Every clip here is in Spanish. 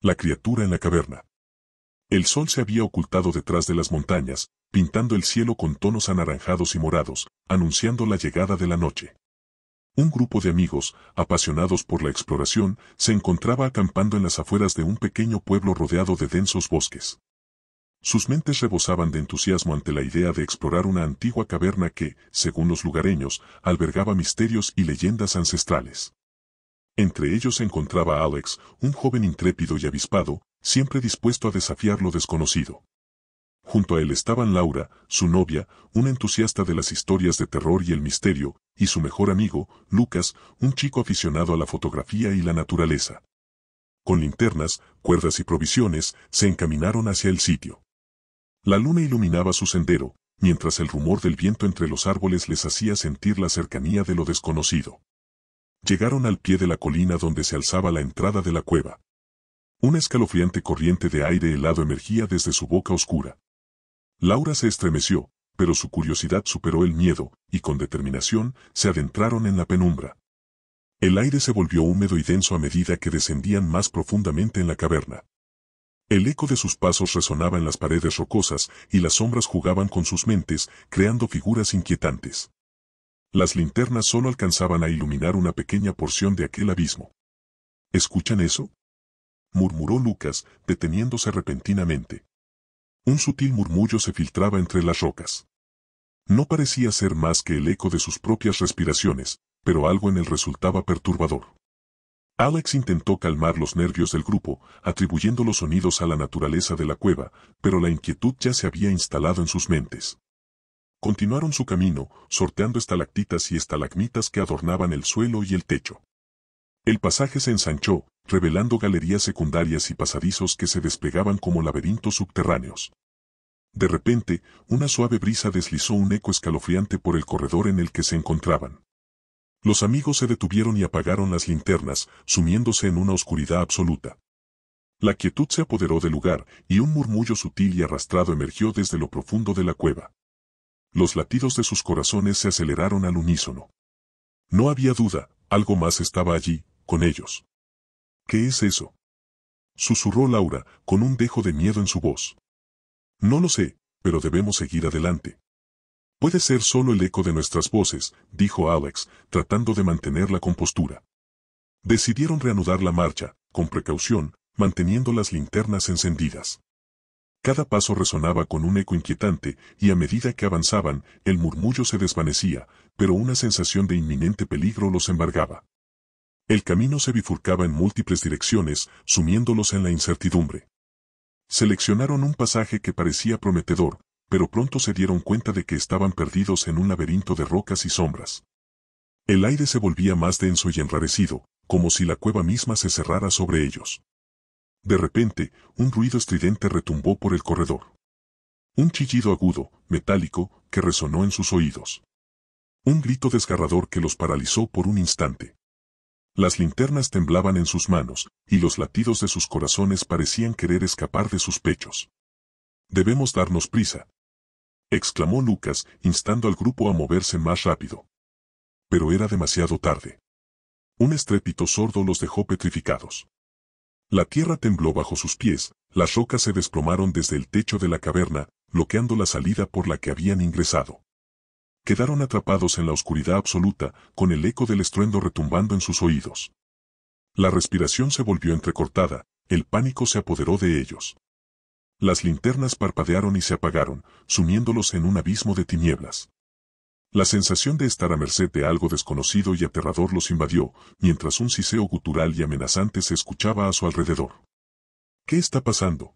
La criatura en la caverna. El sol se había ocultado detrás de las montañas, pintando el cielo con tonos anaranjados y morados, anunciando la llegada de la noche. Un grupo de amigos, apasionados por la exploración, se encontraba acampando en las afueras de un pequeño pueblo rodeado de densos bosques. Sus mentes rebosaban de entusiasmo ante la idea de explorar una antigua caverna que, según los lugareños, albergaba misterios y leyendas ancestrales. Entre ellos se encontraba Alex, un joven intrépido y avispado, siempre dispuesto a desafiar lo desconocido. Junto a él estaban Laura, su novia, una entusiasta de las historias de terror y el misterio, y su mejor amigo, Lucas, un chico aficionado a la fotografía y la naturaleza. Con linternas, cuerdas y provisiones, se encaminaron hacia el sitio. La luna iluminaba su sendero, mientras el rumor del viento entre los árboles les hacía sentir la cercanía de lo desconocido. Llegaron al pie de la colina donde se alzaba la entrada de la cueva. Una escalofriante corriente de aire helado emergía desde su boca oscura. Laura se estremeció, pero su curiosidad superó el miedo, y con determinación se adentraron en la penumbra. El aire se volvió húmedo y denso a medida que descendían más profundamente en la caverna. El eco de sus pasos resonaba en las paredes rocosas, y las sombras jugaban con sus mentes, creando figuras inquietantes. Las linternas solo alcanzaban a iluminar una pequeña porción de aquel abismo. ¿Escuchan eso?, murmuró Lucas, deteniéndose repentinamente. Un sutil murmullo se filtraba entre las rocas. No parecía ser más que el eco de sus propias respiraciones, pero algo en él resultaba perturbador. Alex intentó calmar los nervios del grupo, atribuyendo los sonidos a la naturaleza de la cueva, pero la inquietud ya se había instalado en sus mentes. Continuaron su camino, sorteando estalactitas y estalagmitas que adornaban el suelo y el techo. El pasaje se ensanchó, revelando galerías secundarias y pasadizos que se desplegaban como laberintos subterráneos. De repente, una suave brisa deslizó un eco escalofriante por el corredor en el que se encontraban. Los amigos se detuvieron y apagaron las linternas, sumiéndose en una oscuridad absoluta. La quietud se apoderó del lugar, y un murmullo sutil y arrastrado emergió desde lo profundo de la cueva. Los latidos de sus corazones se aceleraron al unísono. No había duda, algo más estaba allí, con ellos. ¿Qué es eso?, susurró Laura, con un dejo de miedo en su voz. No lo sé, pero debemos seguir adelante. Puede ser solo el eco de nuestras voces, dijo Alex, tratando de mantener la compostura. Decidieron reanudar la marcha, con precaución, manteniendo las linternas encendidas. Cada paso resonaba con un eco inquietante, y a medida que avanzaban, el murmullo se desvanecía, pero una sensación de inminente peligro los embargaba. El camino se bifurcaba en múltiples direcciones, sumiéndolos en la incertidumbre. Seleccionaron un pasaje que parecía prometedor, pero pronto se dieron cuenta de que estaban perdidos en un laberinto de rocas y sombras. El aire se volvía más denso y enrarecido, como si la cueva misma se cerrara sobre ellos. De repente, un ruido estridente retumbó por el corredor. Un chillido agudo, metálico, que resonó en sus oídos. Un grito desgarrador que los paralizó por un instante. Las linternas temblaban en sus manos, y los latidos de sus corazones parecían querer escapar de sus pechos. «Debemos darnos prisa», exclamó Lucas, instando al grupo a moverse más rápido. Pero era demasiado tarde. Un estrépito sordo los dejó petrificados. La tierra tembló bajo sus pies, las rocas se desplomaron desde el techo de la caverna, bloqueando la salida por la que habían ingresado. Quedaron atrapados en la oscuridad absoluta, con el eco del estruendo retumbando en sus oídos. La respiración se volvió entrecortada, el pánico se apoderó de ellos. Las linternas parpadearon y se apagaron, sumiéndolos en un abismo de tinieblas. La sensación de estar a merced de algo desconocido y aterrador los invadió, mientras un siseo gutural y amenazante se escuchaba a su alrededor. «¿Qué está pasando?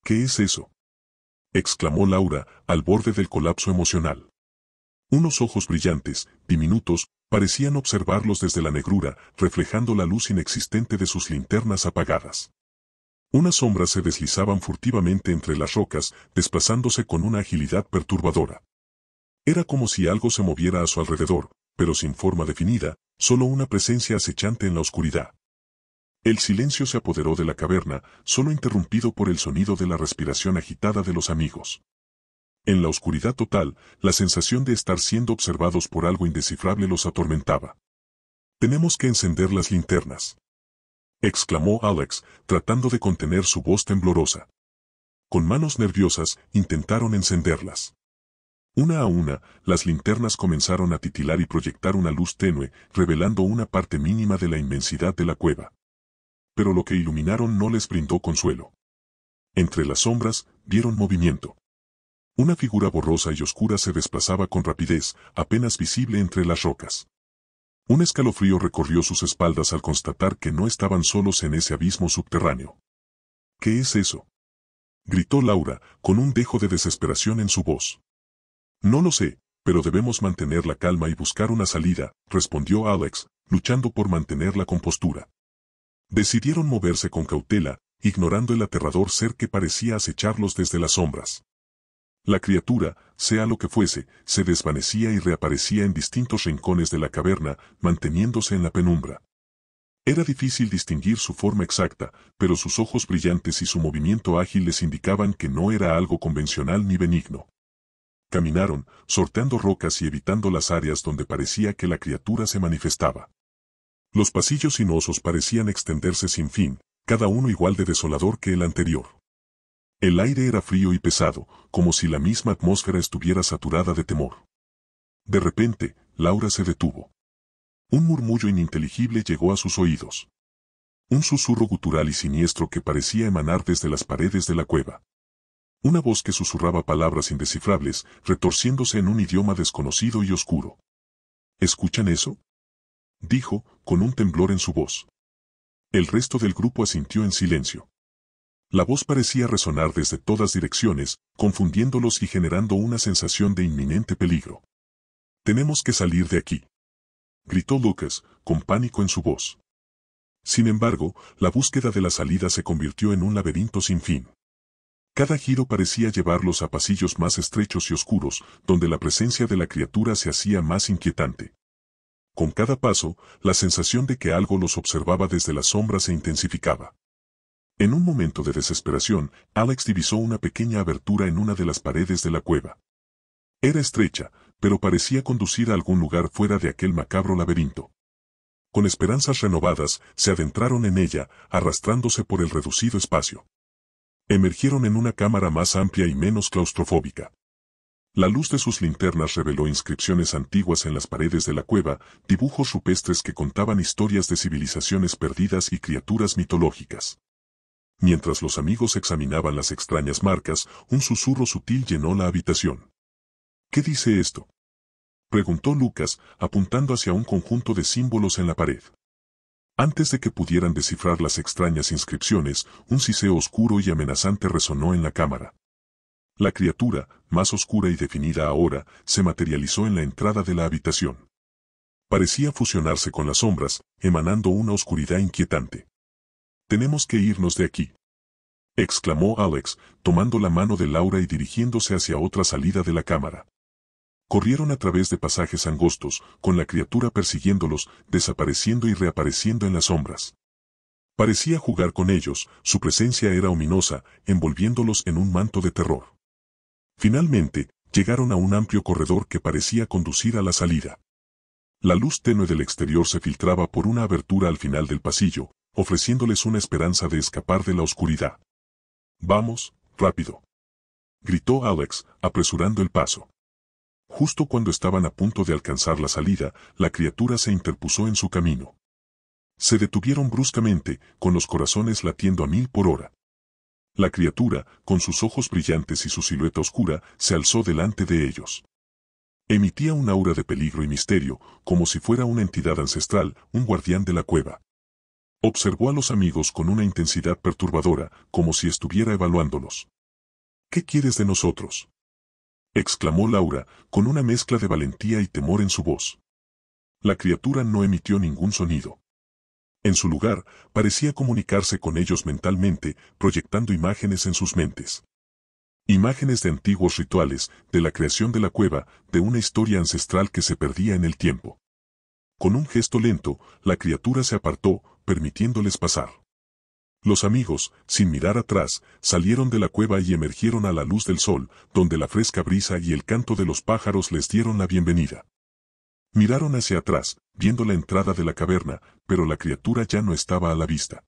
¿Qué es eso?», exclamó Laura, al borde del colapso emocional. Unos ojos brillantes, diminutos, parecían observarlos desde la negrura, reflejando la luz inexistente de sus linternas apagadas. Unas sombras se deslizaban furtivamente entre las rocas, desplazándose con una agilidad perturbadora. Era como si algo se moviera a su alrededor, pero sin forma definida, solo una presencia acechante en la oscuridad. El silencio se apoderó de la caverna, solo interrumpido por el sonido de la respiración agitada de los amigos. En la oscuridad total, la sensación de estar siendo observados por algo indescifrable los atormentaba. «Tenemos que encender las linternas», exclamó Alex, tratando de contener su voz temblorosa. Con manos nerviosas, intentaron encenderlas. Una a una, las linternas comenzaron a titilar y proyectar una luz tenue, revelando una parte mínima de la inmensidad de la cueva. Pero lo que iluminaron no les brindó consuelo. Entre las sombras, vieron movimiento. Una figura borrosa y oscura se desplazaba con rapidez, apenas visible entre las rocas. Un escalofrío recorrió sus espaldas al constatar que no estaban solos en ese abismo subterráneo. ¿Qué es eso?, gritó Laura, con un dejo de desesperación en su voz. No lo sé, pero debemos mantener la calma y buscar una salida, respondió Alex, luchando por mantener la compostura. Decidieron moverse con cautela, ignorando el aterrador ser que parecía acecharlos desde las sombras. La criatura, sea lo que fuese, se desvanecía y reaparecía en distintos rincones de la caverna, manteniéndose en la penumbra. Era difícil distinguir su forma exacta, pero sus ojos brillantes y su movimiento ágil les indicaban que no era algo convencional ni benigno. Caminaron, sorteando rocas y evitando las áreas donde parecía que la criatura se manifestaba. Los pasillos sinuosos parecían extenderse sin fin, cada uno igual de desolador que el anterior. El aire era frío y pesado, como si la misma atmósfera estuviera saturada de temor. De repente, Laura se detuvo. Un murmullo ininteligible llegó a sus oídos. Un susurro gutural y siniestro que parecía emanar desde las paredes de la cueva. Una voz que susurraba palabras indescifrables, retorciéndose en un idioma desconocido y oscuro. ¿Escuchan eso?, dijo, con un temblor en su voz. El resto del grupo asintió en silencio. La voz parecía resonar desde todas direcciones, confundiéndolos y generando una sensación de inminente peligro. «Tenemos que salir de aquí», gritó Lucas, con pánico en su voz. Sin embargo, la búsqueda de la salida se convirtió en un laberinto sin fin. Cada giro parecía llevarlos a pasillos más estrechos y oscuros, donde la presencia de la criatura se hacía más inquietante. Con cada paso, la sensación de que algo los observaba desde las sombras se intensificaba. En un momento de desesperación, Alex divisó una pequeña abertura en una de las paredes de la cueva. Era estrecha, pero parecía conducir a algún lugar fuera de aquel macabro laberinto. Con esperanzas renovadas, se adentraron en ella, arrastrándose por el reducido espacio. Emergieron en una cámara más amplia y menos claustrofóbica. La luz de sus linternas reveló inscripciones antiguas en las paredes de la cueva, dibujos rupestres que contaban historias de civilizaciones perdidas y criaturas mitológicas. Mientras los amigos examinaban las extrañas marcas, un susurro sutil llenó la habitación. ¿Qué dice esto?, preguntó Lucas, apuntando hacia un conjunto de símbolos en la pared. Antes de que pudieran descifrar las extrañas inscripciones, un siseo oscuro y amenazante resonó en la cámara. La criatura, más oscura y definida ahora, se materializó en la entrada de la habitación. Parecía fusionarse con las sombras, emanando una oscuridad inquietante. «Tenemos que irnos de aquí», exclamó Alex, tomando la mano de Laura y dirigiéndose hacia otra salida de la cámara. Corrieron a través de pasajes angostos, con la criatura persiguiéndolos, desapareciendo y reapareciendo en las sombras. Parecía jugar con ellos, su presencia era ominosa, envolviéndolos en un manto de terror. Finalmente, llegaron a un amplio corredor que parecía conducir a la salida. La luz tenue del exterior se filtraba por una abertura al final del pasillo, ofreciéndoles una esperanza de escapar de la oscuridad. «Vamos, rápido», gritó Alex, apresurando el paso. Justo cuando estaban a punto de alcanzar la salida, la criatura se interpuso en su camino. Se detuvieron bruscamente, con los corazones latiendo a 1000 por hora. La criatura, con sus ojos brillantes y su silueta oscura, se alzó delante de ellos. Emitía un aura de peligro y misterio, como si fuera una entidad ancestral, un guardián de la cueva. Observó a los amigos con una intensidad perturbadora, como si estuviera evaluándolos. «¿Qué quieres de nosotros?», exclamó Laura, con una mezcla de valentía y temor en su voz. La criatura no emitió ningún sonido. En su lugar, parecía comunicarse con ellos mentalmente, proyectando imágenes en sus mentes. Imágenes de antiguos rituales, de la creación de la cueva, de una historia ancestral que se perdía en el tiempo. Con un gesto lento, la criatura se apartó, permitiéndoles pasar. Los amigos, sin mirar atrás, salieron de la cueva y emergieron a la luz del sol, donde la fresca brisa y el canto de los pájaros les dieron la bienvenida. Miraron hacia atrás, viendo la entrada de la caverna, pero la criatura ya no estaba a la vista.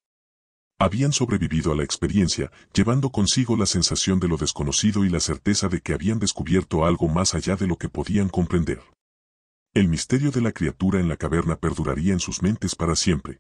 Habían sobrevivido a la experiencia, llevando consigo la sensación de lo desconocido y la certeza de que habían descubierto algo más allá de lo que podían comprender. El misterio de la criatura en la caverna perduraría en sus mentes para siempre,